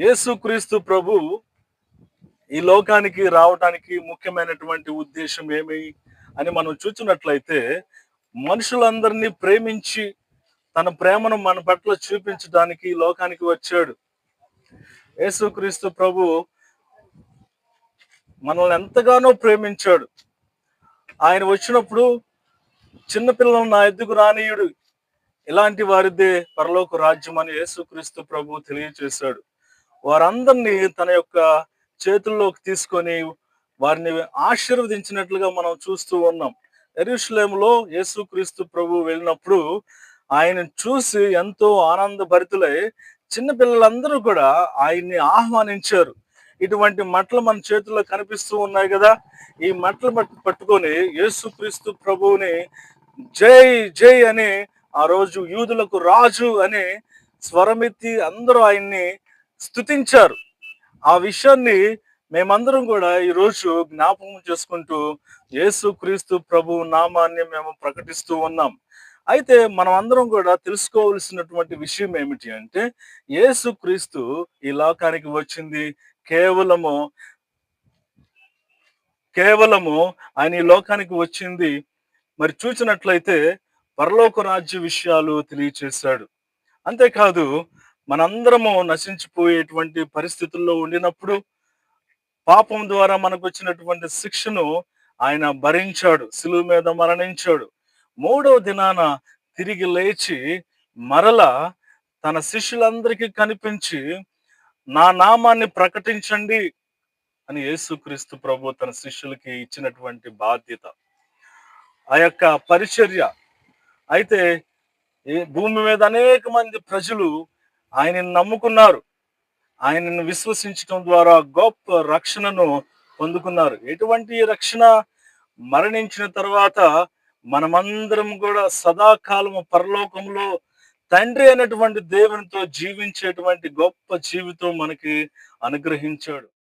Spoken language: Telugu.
యేసుక్రీస్తు ప్రభు ఈ లోకానికి రావడానికి ముఖ్యమైనటువంటి ఉద్దేశం ఏమి అని మనం చూసినట్లయితే, మనుషులందరినీ ప్రేమించి తన ప్రేమను మన పట్ల చూపించడానికి ఈ లోకానికి వచ్చాడు. యేసుక్రీస్తు ప్రభు మనల్ని ఎంతగానో ప్రేమించాడు. ఆయన వచ్చినప్పుడు చిన్నపిల్లలను నా ఎద్దుకు రానీయుడు, ఇలాంటి వారిదే పరలోక రాజ్యం అని యేసుక్రీస్తు ప్రభు తెలియజేశాడు. వారందరినీ తన యొక్క చేతుల్లోకి తీసుకొని వారిని ఆశీర్వదించినట్లుగా మనం చూస్తూ ఉన్నాం. యెరూషలేములో యేసుక్రీస్తు ప్రభు వెళ్ళినప్పుడు ఆయనను చూసి ఎంతో ఆనందభరితులై చిన్నపిల్లలందరూ కూడా ఆయన్ని ఆహ్వానించారు. ఇటువంటి మట్టలు మన చేతుల్లో కనిపిస్తూ ఉన్నాయి కదా, ఈ మట్టలు పట్టుకొని యేసుక్రీస్తు ప్రభువుని జై జై అని ఆ రోజు యూదులకు రాజు అని స్వరమెత్తి అందరూ ఆయన్ని స్తుతించారు. ఆ విషయాన్ని మేమందరం కూడా ఈరోజు జ్ఞాపకం చేసుకుంటూ యేసుక్రీస్తు ప్రభు నామాన్ని మేము ప్రకటిస్తూ ఉన్నాం. అయితే మనం అందరం కూడా తెలుసుకోవలసినటువంటి విషయం ఏమిటి అంటే, యేసుక్రీస్తు ఈ లోకానికి వచ్చింది కేవలము కేవలము ఆయన ఈ లోకానికి వచ్చింది మరి చూసినట్లయితే పరలోక రాజ్య విషయాలు తెలియచేశాడు. అంతేకాదు, మనందరము నశించిపోయేటువంటి పరిస్థితుల్లో ఉండినప్పుడు పాపం ద్వారా మనకు వచ్చినటువంటి శిక్షను ఆయన భరించాడు, శిలువ మీద మరణించాడు. మూడవ దినాన తిరిగి లేచి మరల తన శిష్యులందరికీ కనిపించి నా నామాన్ని ప్రకటించండి అని యేసుక్రీస్తు ప్రభు తన శిష్యులకి ఇచ్చినటువంటి బాధ్యత, ఆ యొక్క పరిచర్య. అయితే ఈ భూమి మీద అనేక మంది ప్రజలు ఆయనను నమ్ముకున్నారు. ఆయనను విశ్వసించడం ద్వారా గొప్ప రక్షణను పొందుకున్నారు. ఎటువంటి రక్షణ? మరణించిన తర్వాత మనమందరం కూడా సదాకాలము పరలోకంలో తండ్రి అయినటువంటి దేవునితో జీవించేటువంటి గొప్ప జీవితం మనకి అనుగ్రహించాడు.